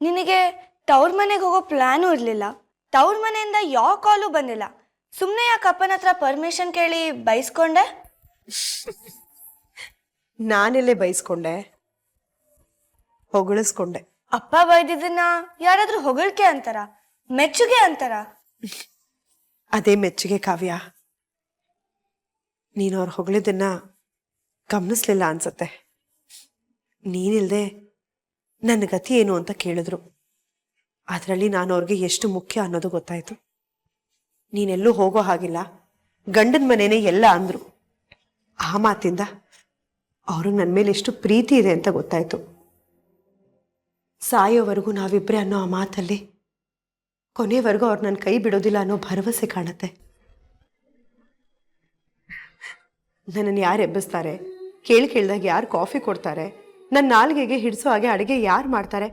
ನಿನಗೆ ತವ್ರ ಮನೆಗೆ ಹೋಗೋ ಪ್ಲಾನೂ ಇರಲಿಲ್ಲ. ತವ್ರ ಮನೆಯಿಂದ ಯಾವ ಕಾಲು ಬಂದಿಲ್ಲ. ಸುಮ್ಮನೆ ಯಾಕೆ ಅಪ್ಪನ ಹತ್ರ ಪರ್ಮಿಷನ್ ಕೇಳಿ ಬೈಸ್ಕೊಂಡೆ? ನಾನೆಲ್ಲೇ ಬೈಸ್ಕೊಂಡೆ, ಹೊಗಳಿಸ್ಕೊಂಡೆ. ಅಪ್ಪ ಬೈದಿದ್ದನ್ನ ಯಾರಾದ್ರೂ ಹೊಗಳಿಕೆ ಅಂತಾರ, ಮೆಚ್ಚುಗೆ ಅಂತಾರ? ಅದೇ ಮೆಚ್ಚುಗೆ ಕಾವ್ಯ. ನೀನು ಅವ್ರು ಹೊಗಳಿದ್ದನ್ನ ಗಮನಿಸ್ಲಿಲ್ಲ ಅನ್ಸತ್ತೆ. ನೀನಿಲ್ದೆ ನನ್ನ ಗತಿ ಏನು ಅಂತ ಕೇಳಿದ್ರು. ಅದರಲ್ಲಿ ನಾನು ಅವ್ರಿಗೆ ಎಷ್ಟು ಮುಖ್ಯ ಅನ್ನೋದು ಗೊತ್ತಾಯ್ತು. ನೀನೆಲ್ಲೂ ಹೋಗೋ ಹಾಗಿಲ್ಲ, ಗಂಡನ ಮನೆಯೇ ಎಲ್ಲ ಅಂದ್ರು. ಆ ಮಾತಿಂದ ಅವ್ರಿಗೆ ನನ್ನ ಮೇಲೆ ಎಷ್ಟು ಪ್ರೀತಿ ಇದೆ ಅಂತ ಗೊತ್ತಾಯ್ತು. ಸಾಯೋವರೆಗೂ ನಾವಿಬ್ಬರೇ ಅನ್ನೋ ಆ ಮಾತಲ್ಲಿ ಕೊನೆವರೆಗೂ ಅವ್ರು ನನ್ನ ಕೈ ಬಿಡೋದಿಲ್ಲ ಅನ್ನೋ ಭರವಸೆ ಕಾಣುತ್ತೆ. ನನ್ನನ್ನು ಯಾರು ಎಬ್ಬಿಸ್ತಾರೆ, ಕೇಳ್ದಾಗ ಯಾರು ಕಾಫಿ ಕೊಡ್ತಾರೆ, ನನ್ನ ನಾಲ್ಗೆಗೆ ಹಿಡಿಸೋ ಹಾಗೆ ಅಡುಗೆ ಯಾರು ಮಾಡ್ತಾರೆ,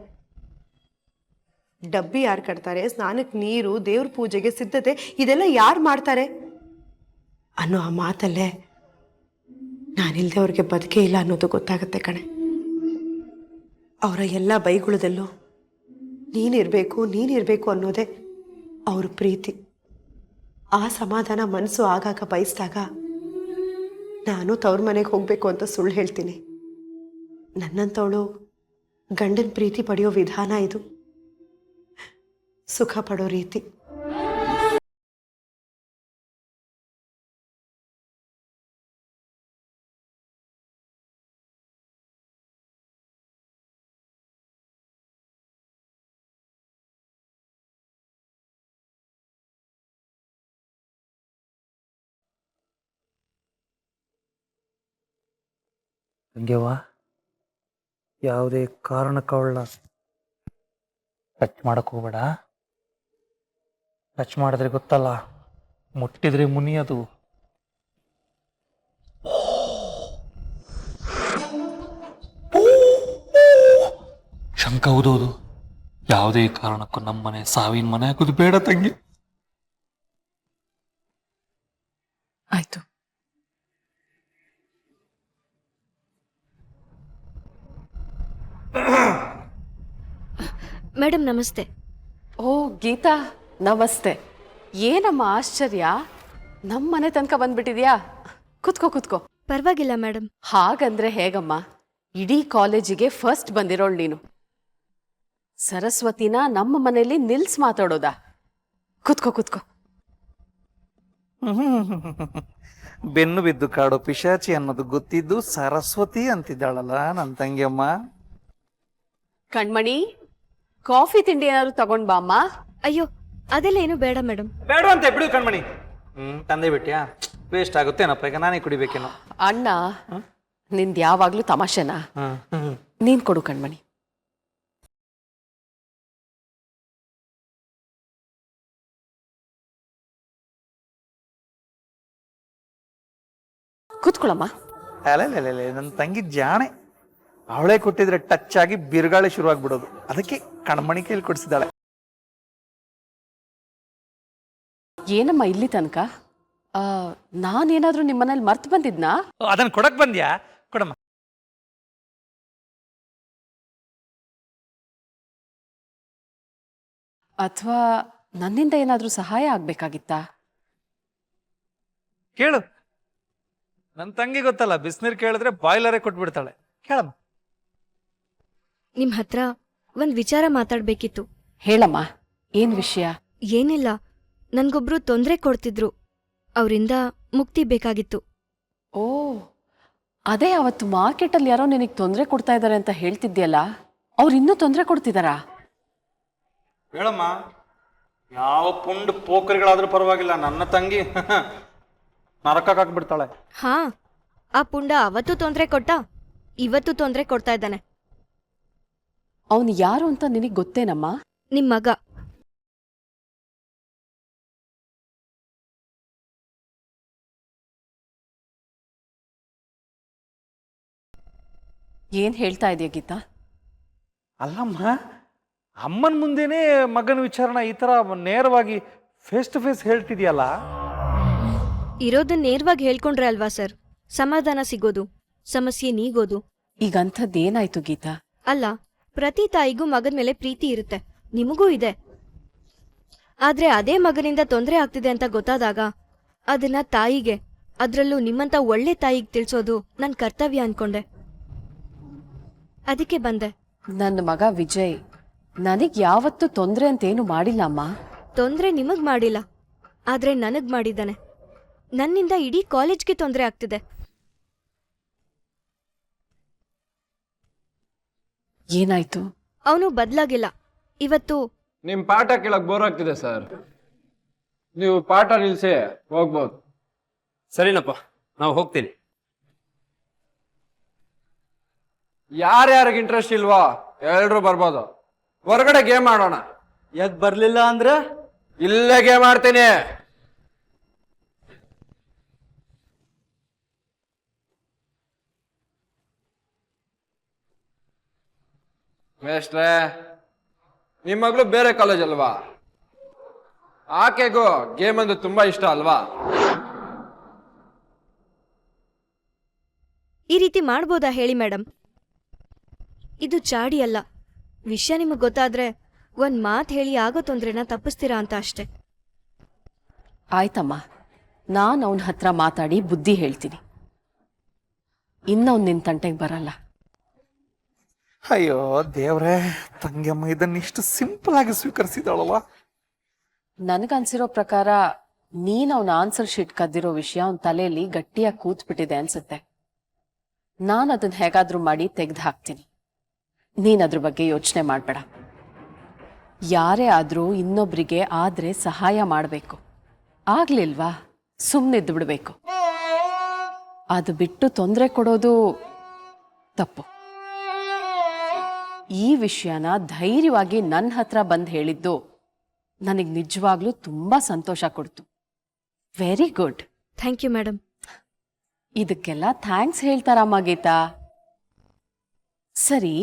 ಡಬ್ಬಿ ಯಾರು ಕಟ್ತಾರೆ, ಸ್ನಾನಕ್ಕೆ ನೀರು, ದೇವ್ರ ಪೂಜೆಗೆ ಸಿದ್ಧತೆ ಇದೆಲ್ಲ ಯಾರು ಮಾಡ್ತಾರೆ ಅನ್ನೋ ಆ ಮಾತಲ್ಲೇ ನಾನಿಲ್ಲದೆ ಅವ್ರಿಗೆ ಬದುಕೇ ಇಲ್ಲ ಅನ್ನೋದು ಗೊತ್ತಾಗುತ್ತೆ ಕಣೆ. ಅವರ ಎಲ್ಲ ಬೈಗುಳದಲ್ಲೂ ನೀನಿರಬೇಕು ಅನ್ನೋದೇ ಅವ್ರ ಪ್ರೀತಿ. ಆ ಸಮಾಧಾನ ಮನಸ್ಸು ಆಗಾಗ ಬಯಸಿದಾಗ ನಾನು ತವ್ರ ಮನೆಗೆ ಹೋಗಬೇಕು ಅಂತ ಸುಳ್ಳು ಹೇಳ್ತೀನಿ. ನನ್ನಂಥವಳು ಗಂಡನ ಪ್ರೀತಿ ಪಡೆಯೋ ವಿಧಾನ ಇದು, ಸುಖ ಪಡೋ ರೀತಿ. ಹಂಗೆವ್ವ, ಯಾವುದೇ ಕಾರಣಕ್ಕೆ ಅವಳನ್ನ ಟಚ್ ಮಾಡಕ್ಕೆ ಹೋಗ್ಬೇಡ. ಟಚ್ ಮಾಡಿದ್ರೆ ಗೊತ್ತಲ್ಲ, ಮುಟ್ಟಿದ್ರೆ ಮುನಿಯೋದು. ಶಂಕ ಊದೋದು. ಯಾವುದೇ ಕಾರಣಕ್ಕೂ ನಮ್ಮನೆ ಸಾವಿನ ಮನೆ ಹಾಕೋದು ಬೇಡ ತಂಗಿ. ಆಯ್ತು. ಮೇಡಮ್ ನಮಸ್ತೆ. ಓ ಗೀತಾ, ನಮಸ್ತೆ. ಏನಮ್ಮ ಆಶ್ಚರ್ಯ, ನಮ್ಮ ಮನೆ ತನಕ ಬಂದ್ಬಿಟ್ಟಿದ್ಯಾ? ಕುತ್ಕೋ. ಪರವಾಗಿಲ್ಲ ಮೇಡಮ್. ಹಾಗಂದ್ರೆ ಹೇಗಮ್ಮ, ಇಡೀ ಕಾಲೇಜಿಗೆ ಫಸ್ಟ್ ಬಂದಿರೋಳು ನೀನು. ಸರಸ್ವತಿನ ನಮ್ಮ ಮನೆಯಲ್ಲಿ ನಿಲ್ಸ್ ಮಾತಾಡೋದಾ? ಕುತ್ಕೋ. ಬೆನ್ನು ಬಿದ್ದು ಕಾಡೋ ಪಿಶಾಚಿ ಅನ್ನೋದು ಗೊತ್ತಿದ್ದು ಸರಸ್ವತಿ ಅಂತಿದ್ದಾಳಲ್ಲ ನನ್ನ ತಂಗಿಯಮ್ಮ. ಕಣ್ಮಣಿ, ಕಾಫಿ ತಿಂಡಿ ಏನಾದ್ರು ತಗೊಂಡ್ ಬಾ ಅಮ್ಮ. ಅಯ್ಯೋ ಅದೆಲ್ಲ ಏನು ಬೇಡ ಮೇಡಮ್. ಬೇಡ ಅಂತ ಬಿಡು ಕಣ್ಮಣಿ. ತಂದೆ ಬಿಟ್ಯಾ, ವೇಸ್ಟ್ ಆಗುತ್ತೇನಪ್ಪ, ಈಗ ನಾನೇ ಕುಡಿಬೇಕೇನೋ. ಅಣ್ಣ, ನಿಂದ್ ಯಾವಾಗ್ಲೂ ತಮಾಷೆನಾ? ನೀನ್ ಕೊಡು ಕಣ್ಮಣಿ. ಕೂತ್ಕೊಳಮ್ಮ. ಅಲ್ಲ ನನ್ನ ತಂಗಿ ಜಾಣೆ. ಅವಳೇ ಕೊಟ್ಟಿದ್ರೆ ಟಚ್ ಆಗಿ ಬಿರುಗಾಳಿ ಶುರುವಾಗ್ಬಿಡೋದು. ಅದಕ್ಕೆ ಕಣ್ಮಣಿ ಕೈಲಿ ಕೊಡಿಸಿದಾಳೆ. ಏನಮ್ಮ ಇಲ್ಲಿ ತನಕ? ನಾನೇನಾದ್ರೂ ನಿಮ್ಮನೇಲಿ ಮರ್ತು ಬಂದಿದ್ನಾ? ಅದನ್ನ ಕೊಡಕ್ ಬಂದ್ಯಾ? ಕೊಡಮ್ಮ. ಅಥವಾ ನನ್ನಿಂದ ಏನಾದ್ರೂ ಸಹಾಯ ಆಗ್ಬೇಕಾಗಿತ್ತಾ? ಕೇಳು. ನನ್ನ ತಂಗಿ ಗೊತ್ತಲ್ಲ, ಬಿಸಿನೀರು ಕೇಳಿದ್ರೆ ಬಾಯ್ಲರೇ ಕೊಟ್ಬಿಡ್ತಾಳೆ. ಕೇಳಮ್ಮ. ನಿಮ್ ಹತ್ರ ಒಂದ್ ವಿಚಾರ ಮಾತಾಡ್ಬೇಕಿತ್ತು. ಹೇಳಮ್ಮ, ಏನ್ ವಿಷಯ? ಏನಿಲ್ಲ, ನನ್ಗೊಬ್ರು ತೊಂದ್ರೆ ಕೊಡ್ತಿದ್ರು, ಅವರಿಂದ ಮುಕ್ತಿ ಬೇಕಾಗಿತ್ತು. ಓ, ಅದೇ ಅವತ್ತು ಮಾರ್ಕೆಟಲ್ಲಿ ಯಾರೋ ನಿನಗೆ ತೊಂದರೆ ಕೊಡ್ತಾ ಇದ್ದಾರೆ ಅಂತ ಹೇಳ್ತಿದ್ಯಲ್ಲ, ಅವ್ರು ಇನ್ನೂ ತೊಂದರೆ ಕೊಡ್ತಿದಾರಾ? ಹೇಳಮ್ಮ. ಯಾವ ಪುಂಡ್ ಪೋಖರಿಗಳಾದ್ರೂ ಪರವಾಗಿಲ್ಲ, ನನ್ನ ತಂಗಿ ನರಕಾಕ್ಬಿಡ್ತಾಳೆ. ಹಾ, ಆ ಪುಂಡ ಅವತ್ತು ತೊಂದ್ರೆ ಕೊಟ್ಟ, ಇವತ್ತು ತೊಂದ್ರೆ ಕೊಡ್ತಾ ಇದ್ದಾನೆ. ಅವನು ಯಾರು ಅಂತ ನಿನಗೆ ಗೊತ್ತೇನಮ್ಮ? ನಿಮ್ ಮಗ. ಏನ್ ಹೇಳ್ತಾ ಇದೆಯಾ ಗೀತಾ? ಅಲ್ಲಮ್ಮ, ಅಮ್ಮನ ಮುಂದೆನೇ ಮಗನ ವಿಚಾರಣ ಈ ತರ ನೇರವಾಗಿ ಫೇಸ್ ಟು ಫೇಸ್ ಹೇಳ್ತಿದ್ಯಲ್ಲ. ಇರೋದನ್ನ ನೇರವಾಗಿ ಹೇಳ್ಕೊಂಡ್ರೆ ಅಲ್ವಾ ಸರ್ ಸಮಾಧಾನ ಸಿಗೋದು, ಸಮಸ್ಯೆ ನೀಗೋದು. ಈಗಂಥದ್ದೇನಾಯ್ತು ಗೀತಾ? ಅಲ್ಲ, ಪ್ರತಿ ತಾಯಿಗೂ ಮಗನ ಮೇಲೆ ಪ್ರೀತಿ ಇರುತ್ತೆ, ನಿಮಗೂ ಇದೆ. ಆದ್ರೆ ಅದೇ ಮಗನಿಂದ ತೊಂದರೆ ಆಗ್ತಿದೆ ಅಂತ ಗೊತ್ತಾದಾಗ ಅದನ್ನ ತಾಯಿಗೆ, ಅದ್ರಲ್ಲೂ ನಿಮ್ಮಂತ ಒಳ್ಳೆ ತಾಯಿಗೆ ತಿಳಿಸೋದು ನನ್ನ ಕರ್ತವ್ಯ ಅನ್ಕೊಂಡೆ. ಅದಕ್ಕೆ ಬಂದೆ. ನನ್ನ ಮಗ ವಿಜಯ್ ನನಗ್ ಯಾವತ್ತೂ ತೊಂದ್ರೆ ಅಂತೇನು ಮಾಡಿಲ್ಲ ಅಮ್ಮ. ತೊಂದ್ರೆ ನಿಮಗ್ ಮಾಡಿಲ್ಲ, ಆದ್ರೆ ನನಗ್ ಮಾಡಿದ್ದಾನೆ. ನನ್ನಿಂದ ಇಡೀ ಕಾಲೇಜ್ಗೆ ತೊಂದರೆ ಆಗ್ತಿದೆ. ಏನಾಯ್ತು? ಅವನು ಬದ್ಲಾಗಿಲ್ಲ. ಇವತ್ತು ನಿಮ್ ಪಾಠ ಕೇಳಕ್ ಬೋರ್ ಆಗ್ತಿದೆ ಸರ್, ನೀವು ಪಾಠ ನಿಲ್ಸಿ ಹೋಗ್ಬೋದು. ಸರಿನಪ್ಪ, ನಾವು ಹೋಗ್ತೀನಿ. ಯಾರ್ಯಾರಿಗೆ ಇಂಟ್ರೆಸ್ಟ್ ಇಲ್ವಾ ಎಲ್ರು ಬರ್ಬೋದು. ಹೊರಗಡೆ ಗೇಮ್ ಆಡೋಣ. ಯಾಕೆ ಬರ್ಲಿಲ್ಲ ಅಂದ್ರೆ? ಇಲ್ಲೇ ಗೇಮ್ ಆಡ್ತೀನಿ. ಮೇಷ್ಟ್ರೆ, ನಿಮ್ ಮಗಳು ಬೇರೆ ಕಾಲೇಜ್ ಅಲ್ವಾ? ಆಕೆಗೂ ಗೇಮ್ ಅಂದ್ರೆ ತುಂಬಾ ಇಷ್ಟ ಅಲ್ವಾ? ಈ ರೀತಿ ಮಾಡ್ಬೋದಾ ಹೇಳಿ ಮೇಡಮ್? ಇದು ಚಾಡಿ ಅಲ್ಲ. ವಿಷಯ ನಿಮಗ್ ಗೊತ್ತಾದ್ರೆ ಒಂದ್ ಮಾತು ಹೇಳಿ ಆಗೋ ತೊಂದ್ರೆನ ತಪ್ಪಿಸ್ತೀರಾ ಅಂತ ಅಷ್ಟೆ. ಆಯ್ತಮ್ಮ, ನಾನು ಅವನ ಹತ್ರ ಮಾತಾಡಿ ಬುದ್ಧಿ ಹೇಳ್ತೀನಿ. ಇನ್ನವನ್ ನಿನ್ ತಂಟೆಗೆ ಬರಲ್ಲ. ಅಯ್ಯೋ ದೇವ್ರೇ, ತಂಗಿಯಮ್ಮ ಇದನ್ನಿಷ್ಟು ಸಿಂಪಲ್ ಆಗಿ ಸ್ವೀಕರಿಸಿದಳವ. ನನಗನ್ಸಿರೋ ಪ್ರಕಾರ ನೀನ್ ಅವನ ಆನ್ಸರ್ ಶೀಟ್ ಕದ್ದಿರೋ ವಿಷಯ ಅವನ ತಲೆಯಲ್ಲಿ ಗಟ್ಟಿಯಾಗಿ ಕೂತ್ಬಿಟ್ಟಿದೆ ಅನ್ಸುತ್ತೆ. ನಾನು ಅದನ್ನ ಹೇಗಾದ್ರೂ ಮಾಡಿ ತೆಗ್ದು ಹಾಕ್ತೀನಿ. ನೀನ್ ಅದ್ರ ಬಗ್ಗೆ ಯೋಚನೆ ಮಾಡ್ಬೇಡ. ಯಾರೇ ಆದ್ರೂ ಇನ್ನೊಬ್ರಿಗೆ ಆದ್ರೆ ಸಹಾಯ ಮಾಡಬೇಕು. ಆಗ್ಲಿಲ್ವಾ ಸುಮ್ಮನಿದ್ದು ಬಿಡ್ಬೇಕು. ಅದು ಬಿಟ್ಟು ತೊಂದರೆ ಕೊಡೋದು ತಪ್ಪು. ಈ ವಿಷಯನ ಧೈರ್ಯವಾಗಿ ನನ್ನ ಹತ್ರ ಬಂದು ಹೇಳಿದ್ದು ನನಗೆ ನಿಜವಾಗ್ಲೂ ತುಂಬಾ ಸಂತೋಷ ಕೊಡ್ತು. Very good. Thank you madam. ಇದಕ್ಕೆಲ್ಲ ಥ್ಯಾಂಕ್ಸ್ ಹೇಳ್ತಾರಮ್ಮ ಗೀತಾ. ಸರಿ,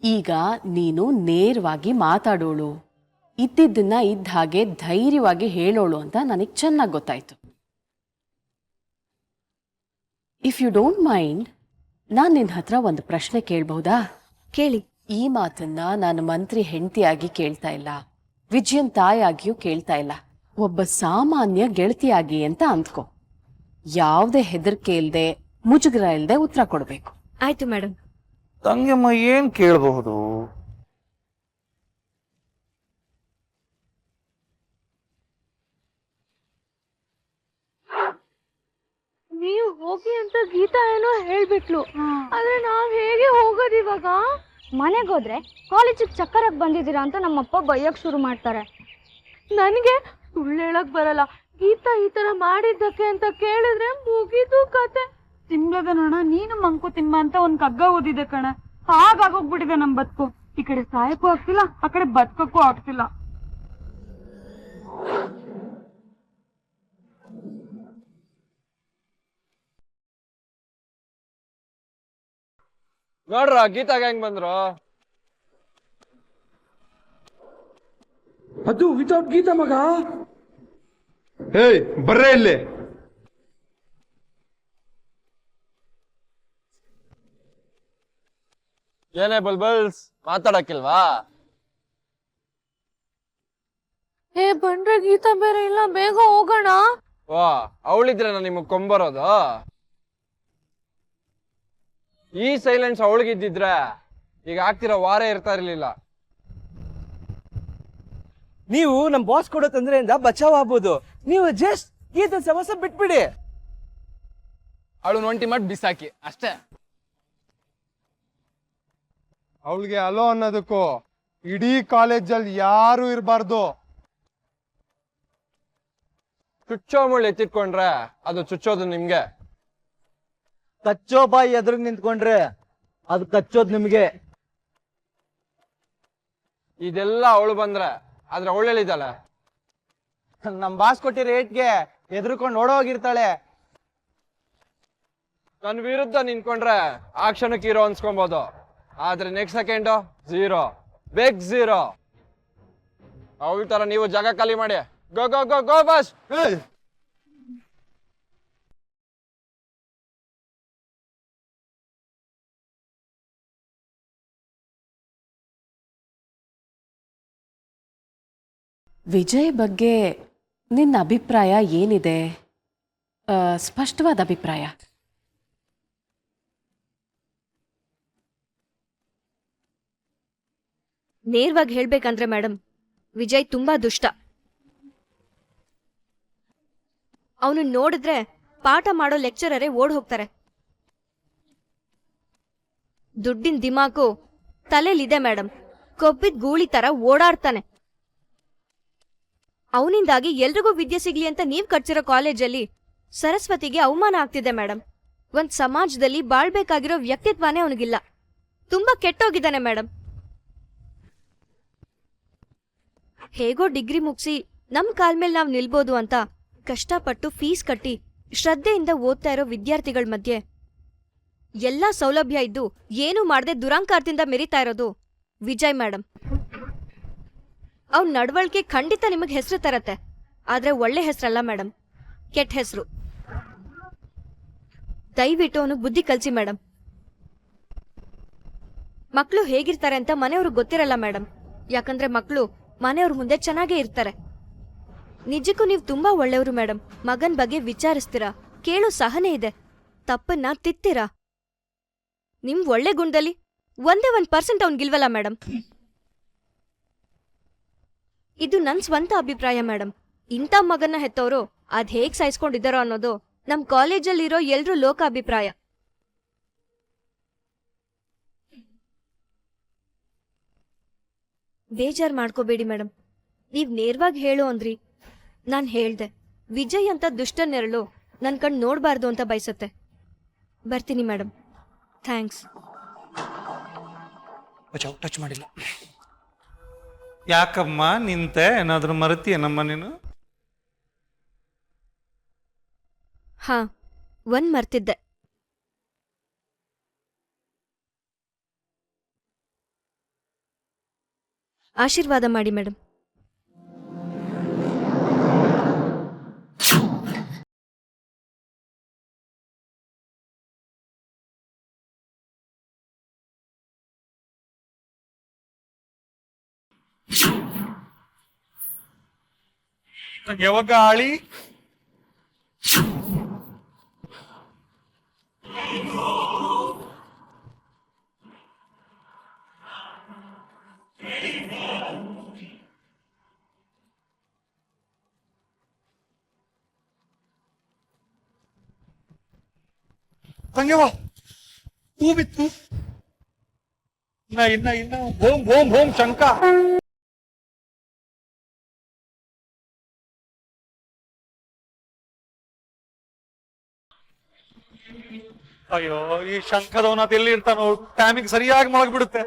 ಈಗ ನೀನು ನೇರವಾಗಿ ಮಾತಾಡೋಳು, ಇದ್ದಿದ್ದನ್ನ ಇದ್ದ ಹಾಗೆ ಧೈರ್ಯವಾಗಿ ಹೇಳೋಳು ಅಂತ ನನಗೆ ಚೆನ್ನಾಗಿ ಗೊತ್ತಾಯ್ತು. ಇಫ್ ಯು ಡೋಂಟ್ ಮೈಂಡ್, ನಾನು ನಿನ್ನ ಹತ್ರ ಒಂದು ಪ್ರಶ್ನೆ ಕೇಳಬಹುದಾ? ಕೇಳಿ. ಈ ಮಾತನ್ನ ನಾನು ಮಂತ್ರಿ ಹೆಂಡತಿಯಾಗಿ ಕೇಳ್ತಾ ಇಲ್ಲ, ವಿಜಯನ್ ತಾಯಿಯಾಗಿಯೂ ಕೇಳ್ತಾ ಇಲ್ಲ, ಒಬ್ಬ ಸಾಮಾನ್ಯ ಗೆಳತಿಯಾಗಿ ಅಂತ ಅಂದ್ಕೋ. ಯಾವುದೇ ಹೆದರಿಕೆ ಇಲ್ಲದೆ, ಮುಜುಗರ ಇಲ್ಲದೆ ಉತ್ತರ ಕೊಡಬೇಕು. ಆಯ್ತು ಮೇಡಮ್. ತಂಗಿಯಮ್ಮ ಏನ್ ಕೇಳಬಹುದು? ನೀವು ಹೋಗಿ ಅಂತ ಗೀತಾ ಏನೋ ಹೇಳ್ಬಿಟ್ಲು, ಆದ್ರೆ ನಾವ್ ಹೇಗೆ ಹೋಗೋದು ಇವಾಗ? ಮನೆಗೆ ಹೋದ್ರೆ ಕಾಲೇಜಿಗೆ ಚಕ್ಕರಕ್ಕೆ ಬಂದಿದ್ದೀರಾ ಅಂತ ನಮ್ಮಪ್ಪ ಬೈಯಕ್ ಶುರು ಮಾಡ್ತಾರೆ. ನನಗೆ ಸುಳ್ಳು ಹೇಳಕ್ ಬರಲ್ಲ. ಗೀತಾ ಈ ತರ ಮಾಡಿದ್ದಕ್ಕೆ ಅಂತ ಕೇಳಿದ್ರೆ ಮುಗಿದು ಕತೆ. ತಿಂಬದ ನೋಣ ನೀನು ಮಂಕು ತಿಮ್ಮ ಅಂತ ಒಂದ್ ಕಗ್ಗ ಓದಿದೆ ಕಣ. ಹಾಗಾಗೋಗ್ಬಿಟ್ಟಿದೆ ನಮ್ ಬದುಕು. ಈ ಕಡೆ ಸಾಯಕ್ಕೂ ಆಗ್ತಿಲ್ಲ, ಆ ಕಡೆ ಬದುಕಕ್ಕೂ ಆಗ್ತಿಲ್ಲ. ನೋಡ್ರ ಗೀತಾಗ ಹೆಂಗ್ ಬಂದ್ರು. ಅದು ವಿತೌಟ್ ಗೀತಾ ಮಗ. ಹೇಯ್ ಬರ್ರೇ ಇಲ್ಲಿ. ಏನೇ ಬಲ್ಬಲ್ಸ್, ಮಾತಾಡಕ್ಕಿಲ್ವಾ? ಏ ಬಂದ್ರೆ ಗೀತಾ ಬೇರೆ ಇಲ್ಲ, ಬೇಗ ಹೋಗೋಣ. ವಾ, ಅವಳಿದ್ರೆ ನಾನು ನಿಮಗ್ ಕೊಂಬರೋದು. ಈ ಸೈಲೆನ್ಸ್ ಅವಳಿಗಿದ್ದಿದ್ರೆ ಈಗ ಆಗ್ತಿರೋ ವಾರ ಇರ್ತಾ ಇರ್ಲಿಲ್ಲ. ನೀವು ನಮ್ ಬಾಸ್ ಕೊಡೋ ತೊಂದರೆಯಿಂದ ಬಚಾವ್ ಆಗ್ಬೋದು. ನೀವು ಜಸ್ಟ್ ಗೀತಾ ಸಮಸ್ಯೆ ಬಿಟ್ಬಿಡಿ. ಅವಳು ಒಂಟಿ ಮಾಡಿ ಬಿಸಾಕಿ ಅಷ್ಟೇ. ಅವಳಿಗೆ ಅಲೋ ಅನ್ನೋದಕ್ಕೂ ಇಡೀ ಕಾಲೇಜಲ್ಲಿ ಯಾರು ಇರಬಾರ್ದು. ಚುಚ್ಚೋ ಮುಳ್ಳು ಎತ್ತಿಟ್ಕೊಂಡ್ರೆ ಅದು ಚುಚ್ಚೋದು ನಿಮ್ಗೆ. ಕಚ್ಚೋ ಬಾಯಿ ಎದುರು ನಿಂತ್ಕೊಂಡ್ರೆ ಅದು ಕಚ್ಚೋದ್ ನಿಮ್ಗೆ. ಇದೆಲ್ಲ ಅವಳು ಬಂದ್ರೆ, ಆದ್ರೆ ಅವಳು ಹೇಳಿದಾಳೆ. ನಮ್ ಬಾಸ್ ಕೊಟ್ಟಿರೋ ರೇಟ್ಗೆ ಎದುರ್ಕೊಂಡು ಓಡೋಗಿರ್ತಾಳೆ. ನನ್ನ ವಿರುದ್ಧ ನಿಂತ್ಕೊಂಡ್ರೆ ಆ ಕ್ಷಣಕ್ಕೆ ಹೀರೋ ಅನ್ಸ್ಕೊಬಹುದು, ಆದ್ರೆ ನೆಕ್ಸ್ಟ್ ಸೆಕೆಂಡ್ ಝೀರೋ, ಬೇಕ್ ಝೀರೋ. ಅವಳ ತರ ನೀವು ಜಾಗ ಖಾಲಿ ಮಾಡಿ. ಗೋ ಗೋ ಗೋ ಗೋ ಬಾಸ್. ವಿಜಯ್ ಬಗ್ಗೆ ನಿನ್ನ ಅಭಿಪ್ರಾಯ ಏನಿದೆ? ಸ್ಪಷ್ಟವಾದ ಅಭಿಪ್ರಾಯ. ನೇರವಾಗಿ ಹೇಳ್ಬೇಕಂದ್ರೆ ಮೇಡಮ್, ವಿಜಯ್ ತುಂಬಾ ದುಷ್ಟ. ಅವನು ನೋಡಿದ್ರೆ ಪಾಠ ಮಾಡೋ ಲೆಕ್ಚರರೇ ಓಡ್ ಹೋಗ್ತಾರೆ. ದುಡ್ಡಿನ ದಿಮಾಕು ತಲೆಲಿದೆ ಮೇಡಮ್. ಕೊಬ್ಬಿದ ಗೂಳಿ ತರ ಓಡಾಡ್ತಾನೆ. ಅವನಿಂದಾಗಿ ಎಲ್ರಿಗೂ ವಿದ್ಯೆ ಸಿಗ್ಲಿ ಅಂತ ನೀವ್ ಕಟ್ಸಿರೋ ಕಾಲೇಜಲ್ಲಿ ಸರಸ್ವತಿಗೆ ಅವಮಾನ ಆಗ್ತಿದೆ ಮೇಡಮ್. ಒಂದ್ ಸಮಾಜದಲ್ಲಿ ಬಾಳ್ಬೇಕಾಗಿರೋ ವ್ಯಕ್ತಿತ್ವನೇ ಅವನಿಗಿಲ್ಲ. ತುಂಬಾ ಕೆಟ್ಟೋಗಿದ್ದಾನೆ ಮೇಡಮ್. ಹೇಗೋ ಡಿಗ್ರಿ ಮುಗಿಸಿ ನಮ್ ಕಾಲ್ ಮೇಲೆ ನಾವ್ ನಿಲ್ಬೋದು ಅಂತ ಕಷ್ಟಪಟ್ಟು ಫೀಸ್ ಕಟ್ಟಿ ಶ್ರದ್ಧೆಯಿಂದ ಓದ್ತಾ ಇರೋ ವಿದ್ಯಾರ್ಥಿಗಳ ಮಧ್ಯೆ ಎಲ್ಲಾ ಸೌಲಭ್ಯ ಇದ್ದು ಏನೂ ಮಾಡದೆ ದುರಂಕಾರದಿಂದ ಮೆರಿತಾ ಇರೋದು ವಿಜಯ್ ಮೇಡಮ್. ಅವ್ನ ನಡವಳಿಕೆ ಖಂಡಿತ ನಿಮಗೆ ಹೆಸರು ತರತ್ತೆ, ಆದ್ರೆ ಒಳ್ಳೆ ಹೆಸರಲ್ಲ ಮೇಡಮ್, ಕೆಟ್ಟ ಹೆಸರು. ದಯವಿಟ್ಟು ಅವನು ಬುದ್ಧಿ ಕಲ್ಸಿ ಮೇಡಮ್. ಮಕ್ಕಳು ಹೇಗಿರ್ತಾರೆ ಅಂತ ಮನೆಯವ್ರಿಗೆ ಗೊತ್ತಿರಲ್ಲ ಮೇಡಮ್. ಯಾಕಂದ್ರೆ ಮಕ್ಕಳು ಮನೆಯವ್ರ ಮುಂದೆ ಚೆನ್ನಾಗೇ ಇರ್ತಾರೆ. ನಿಜಕ್ಕೂ ನೀವು ತುಂಬಾ ಒಳ್ಳೆಯವರು ಮೇಡಮ್. ಮಗನ್ ಬಗ್ಗೆ ವಿಚಾರಿಸ್ತೀರಾ, ಕೇಳೋ ಸಹನೆ ಇದೆ, ತಪ್ಪನ್ನ ತಿತ್ತೀರಾ. ನಿಮ್ ಒಳ್ಳೆ ಗುಣದಲ್ಲಿ 1% ಅವ್ನಿಗಿಲ್ವಲ್ಲ ಮೇಡಮ್. ಇದು ನನ್ ಸ್ವಂತ ಅಭಿಪ್ರಾಯ ಮೇಡಮ್. ಇಂಥ ಮಗನ್ನ ಹೆತ್ತವರು ಅದ್ ಹೇಗ್ ಸಾಯಿಸ್ಕೊಂಡಿದ್ದಾರೋ ಅನ್ನೋದು ನಮ್ ಕಾಲೇಜಲ್ಲಿರೋ ಎಲ್ರೂ ಲೋಕ ಅಭಿಪ್ರಾಯ. ಬೇಜಾರ್ ಮಾಡ್ಕೋಬೇಡಿ ಮೇಡಮ್. ನೀವ್ ನೇರವಾಗಿ ಹೇಳು ಅಂದ್ರಿ, ನಾನ್ ಹೇಳ್ದೆ. ವಿಜಯ್ ಅಂತ ದುಷ್ಟ ನೆರಳು ನನ್ ಕಣ್ ನೋಡ್ಬಾರ್ದು ಅಂತ ಬಯಸತ್ತೆ. ಬರ್ತೀನಿ ಮೇಡಮ್. ಥ್ಯಾಂಕ್ಸ್. ಟಚ್ ಮಾಡಿಲ್ಲ. ಯಾಕಮ್ಮ ನಿಂತೆ? ಏನಾದ್ರೂ ಮರೆತೀಯನಮ್ಮ ನೀನು? ಹಾ, ಒಂದ್ ಮರ್ತಿದ್ದೆ. ಆಶೀರ್ವಾದ ಮಾಡಿ ಮೇಡಮ್. ಯಾವಾಗ ಆಳಿ ತಂಗ್ಯವ ಹೂ ಬಿತ್ತು. ಇನ್ನ ಓಂ ಓಂ ಓಂ ಶಂಕ. ಅಯ್ಯೋ, ಈ ಶಂಕದವನ ಎಲ್ಲಿ ಇರ್ತಾನೋ, ಟೈಮಿಗೆ ಸರಿಯಾಗಿ ಮಲಗ್ಬಿಡುತ್ತೆ.